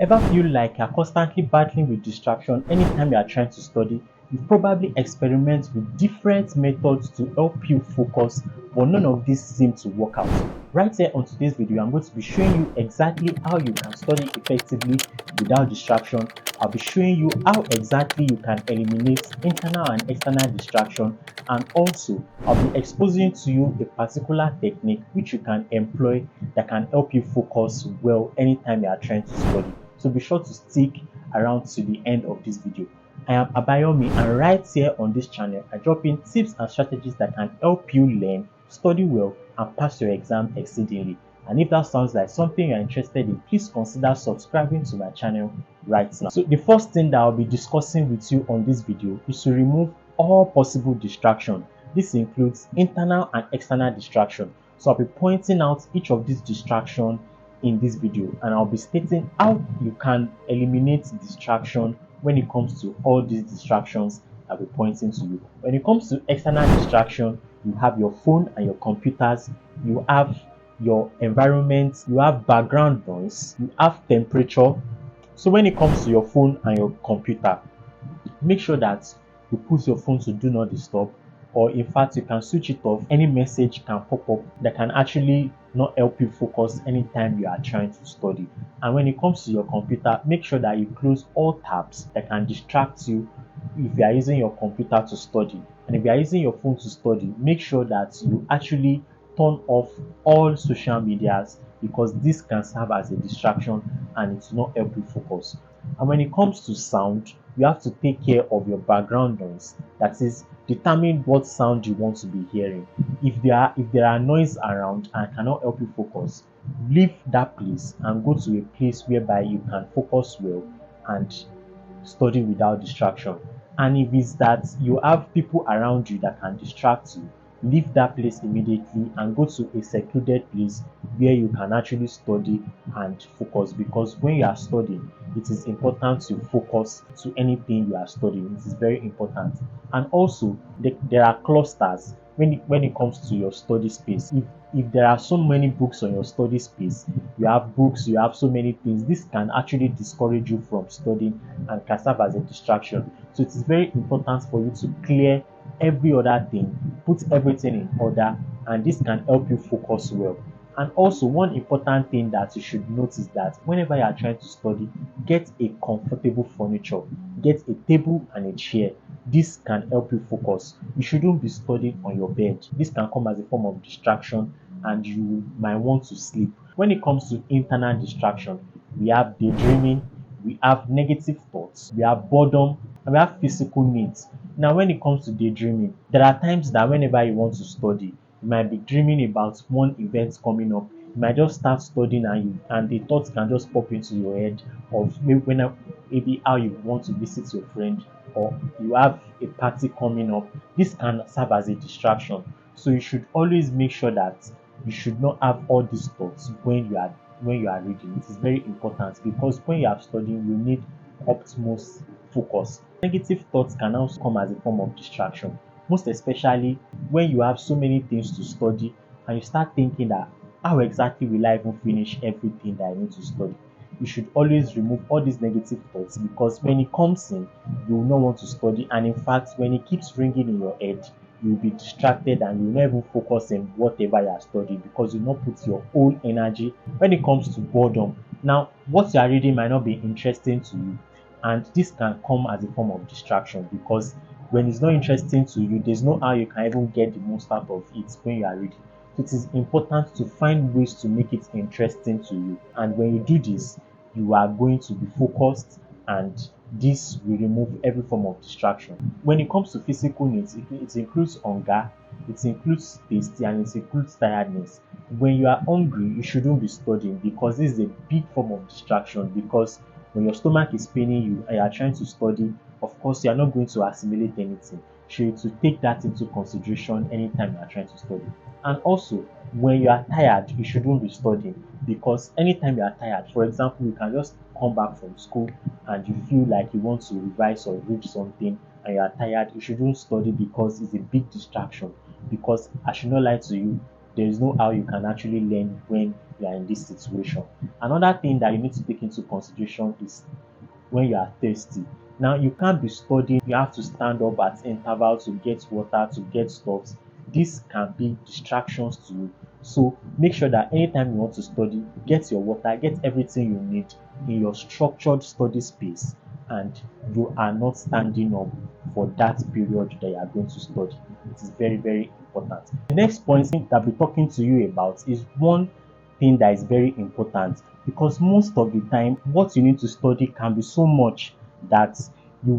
Ever feel like you're constantly battling with distraction anytime you are trying to study? You probably experiment with different methods to help you focus, but none of these seem to work out. Right here on today's video, I'm going to be showing you exactly how you can study effectively without distraction. I'll be showing you how exactly you can eliminate internal and external distraction, and also I'll be exposing to you a particular technique which you can employ that can help you focus well anytime you are trying to study. So be sure to stick around to the end of this video. I am Abayomi, and right here on this channel, I drop in tips and strategies that can help you learn, study well, and pass your exam exceedingly. And if that sounds like something you're interested in, please consider subscribing to my channel right now. So the first thing that I'll be discussing with you on this video is to remove all possible distraction. This includes internal and external distraction. So I'll be pointing out each of these distractions in this video, and I'll be stating how you can eliminate distraction when it comes to all these distractions I'll be pointing to you. When it comes to external distraction, you have your phone and your computers, you have your environment, you have background noise, you have temperature. So when it comes to your phone and your computer, make sure that you put your phone to do not disturb, or in fact you can switch it off. Any message can pop up that can actually not help you focus anytime you are trying to study. And when it comes to your computer, make sure that you close all tabs that can distract you if you are using your computer to study. And if you are using your phone to study, make sure that you actually turn off all social medias, because this can serve as a distraction and it will not help you focus. And when it comes to sound, you have to take care of your background noise. That is, determine what sound you want to be hearing. If there are noise around and cannot help you focus, leave that place and go to a place whereby you can focus well and study without distraction. And if it's that you have people around you that can distract you, leave that place immediately and go to a secluded place where you can actually study and focus, because when you are studying, it is important to focus to anything you are studying. It is very important. And also, there are clusters when it comes to your study space. If there are so many books on your study space, you have books, you have so many things, this can actually discourage you from studying and can serve as a distraction. So it is very important for you to clear every other thing, put everything in order, and this can help you focus well. And also, one important thing that you should note is that whenever you are trying to study, get a comfortable furniture, get a table and a chair. This can help you focus. You shouldn't be studying on your bed. This can come as a form of distraction and you might want to sleep. When it comes to internal distraction, we have daydreaming, we have negative thoughts, we have boredom, and we have physical needs. Now, when it comes to daydreaming, there are times that whenever you want to study, you might be dreaming about one event coming up. You might just start studying and the thoughts can just pop into your head of maybe how you want to visit your friend, or you have a party coming up. This can serve as a distraction. So you should always make sure that you should not have all these thoughts when you are reading. It is very important, because when you are studying, you need optimal focus. Negative thoughts can also come as a form of distraction, most especially when you have so many things to study and you start thinking that how exactly will I even finish everything that I need to study. You should always remove all these negative thoughts, because when it comes in, you will not want to study, and in fact, when it keeps ringing in your head, you'll be distracted and you'll not even focus on whatever you are studying, because you not put your whole energy. When it comes to boredom, now what you are reading might not be interesting to you, and this can come as a form of distraction, because when it's not interesting to you, there's no how you can even get the most out of it when you are reading. So it is important to find ways to make it interesting to you, and when you do this, you are going to be focused, and this will remove every form of distraction. When it comes to physical needs, it includes hunger, it includes taste, and it includes tiredness. When you are hungry, you shouldn't be studying, because this is a big form of distraction. Because when your stomach is paining you and you are trying to study, of course, you are not going to assimilate anything. So you should take that into consideration anytime you are trying to study. And also, when you are tired, you shouldn't be studying, because anytime you are tired, for example, you can just come back from school and you feel like you want to revise or read something and you are tired, you shouldn't study, because it's a big distraction. Because I should not lie to you, there is no how you can actually learn when you are in this situation. Another thing that you need to take into consideration is when you are thirsty. Now you can't be studying, you have to stand up at interval to get water, to get stuff. This can be distractions to you. So make sure that anytime you want to study, get your water, get everything you need in your structured study space, and you are not standing up for that period that you are going to study. It is very, very important. The next point that I'll be talking to you about is one thing that is very important, because most of the time what you need to study can be so much that you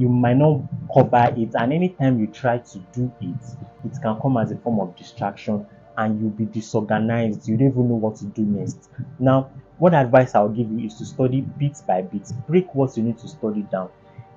might not cover it, and anytime you try to do it, it can come as a form of distraction and you'll be disorganized. You don't even know what to do next. Now, what advice I'll give you is to study bit by bit. Break what you need to study down.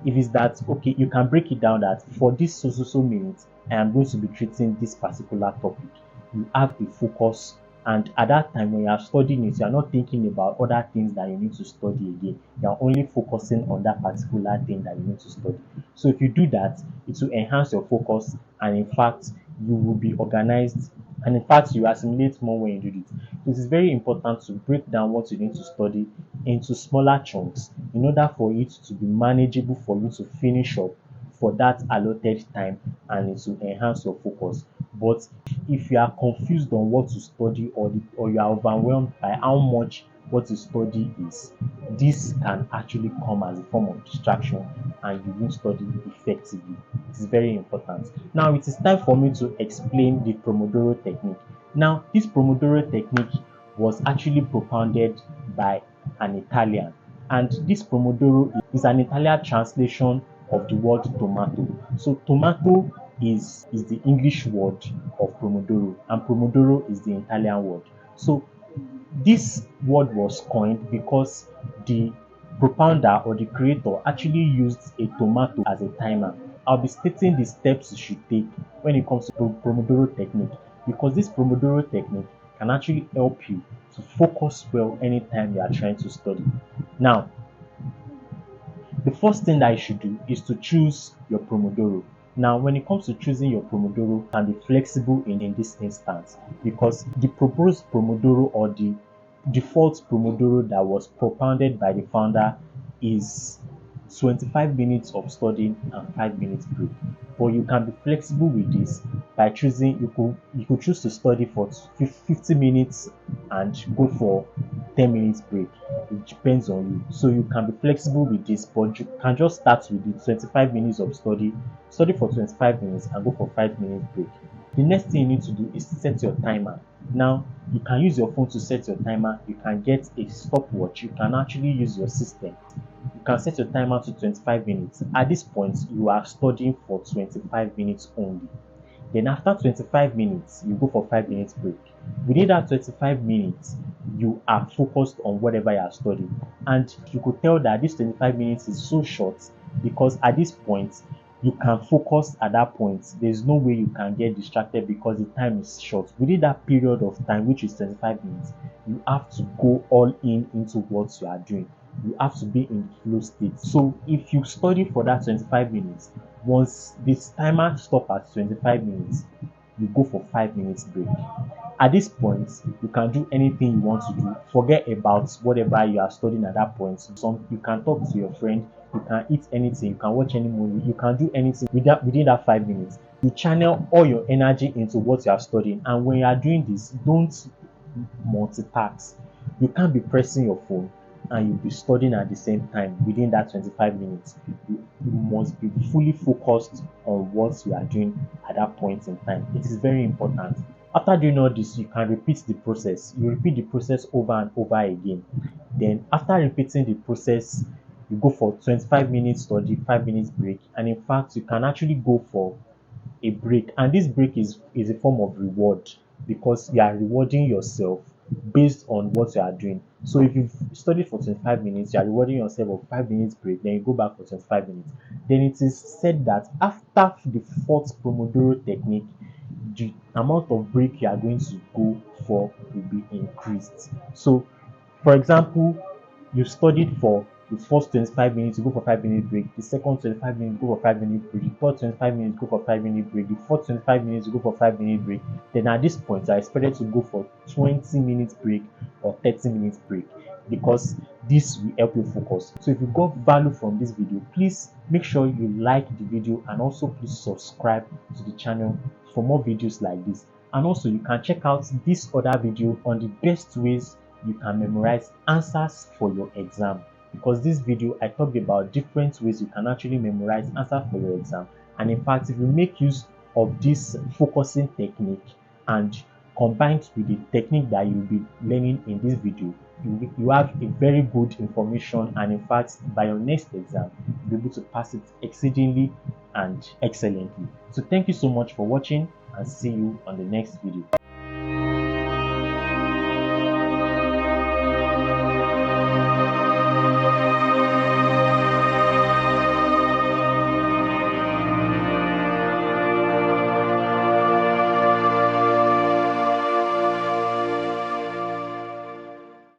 If it's that, okay, you can break it down that for this so minutes I am going to be treating this particular topic. You have a focus, and at that time when you are studying it, you are not thinking about other things that you need to study again. You are only focusing on that particular thing that you need to study. So if you do that, it will enhance your focus, and in fact you will be organized, and in fact you assimilate more when you do it. So it is very important to break down what you need to study into smaller chunks in order for it to be manageable for you to finish up for that allotted time, and it will enhance your focus. But if you are confused on what to study, or you are overwhelmed by how much what to study is, this can actually come as a form of distraction and you won't study effectively. It is very important. Now it is time for me to explain the Pomodoro technique. Now this Pomodoro technique was actually propounded by an Italian, and this Pomodoro is an Italian translation of the word tomato. So tomato is the English word of Pomodoro, and Pomodoro is the Italian word. So this word was coined because the propounder or the creator actually used a tomato as a timer. I'll be stating the steps you should take when it comes to Pomodoro technique, because this Pomodoro technique can actually help you to focus well anytime you are trying to study. Now, the first thing that you should do is to choose your Pomodoro. Now, when it comes to choosing your Pomodoro, you can be flexible in this instance, because the proposed Pomodoro, or the default Pomodoro that was propounded by the founder, is 25 minutes of studying and 5 minutes break. But you can be flexible with this by choosing, you could choose to study for 50 minutes and go for 10 minutes break. It depends on you. So you can be flexible with this, but you can just start with the 25 minutes of study for 25 minutes and go for 5 minutes break. The next thing you need to do is to set your timer. Now, you can use your phone to set your timer. You can get a stopwatch. You can actually use your system. You can set your timer to 25 minutes. At this point, you are studying for 25 minutes only. Then after 25 minutes, you go for 5 minutes break. Within that 25 minutes, you are focused on whatever you are studying. And you could tell that this 25 minutes is so short because at this point, you can focus at that point. There's no way you can get distracted because the time is short. Within that period of time, which is 25 minutes, you have to go all in into what you are doing. You have to be in flow state. So if you study for that 25 minutes, once this timer stops at 25 minutes, you go for 5 minutes break. At this point, you can do anything you want to do. Forget about whatever you are studying at that point. You can talk to your friend, you can eat anything, you can watch any movie, you can do anything within that 5 minutes. You channel all your energy into what you are studying, and when you are doing this, don't multitask. You can't be pressing your phone and you'll be studying at the same time within that 25 minutes. You must be fully focused on what you are doing at that point in time. It is very important. After doing all this, you can repeat the process. You repeat the process over and over again. Then after repeating the process, you go for 25 minutes study, 5 minutes break, and in fact you can actually go for a break, and this break is a form of reward, because you are rewarding yourself based on what you are doing. So if you've studied for 25 minutes, you are rewarding yourself of 5 minutes break, then you go back for 25 minutes. Then it is said that after the fourth Pomodoro technique, the amount of break you are going to go for will be increased. So for example, you studied for The first 25 minutes, you go for 5 minute break. The second 25 minutes, go for 5 minute break. The third 25 minutes, go for 5 minute break. The fourth 25 minutes, you go for 5 minute break. Then at this point, you are expected to go for 20 minutes break or 30 minutes break, because this will help you focus. So if you got value from this video, please make sure you like the video, and also please subscribe to the channel for more videos like this. And also you can check out this other video on the best ways you can memorize answers for your exam, because this video I talked about different ways you can actually memorize answers for your exam. And in fact, if you make use of this focusing technique and combined with the technique that you'll be learning in this video, you have a very good information, and in fact by your next exam you'll be able to pass it exceedingly and excellently. So thank you so much for watching, and see you on the next video.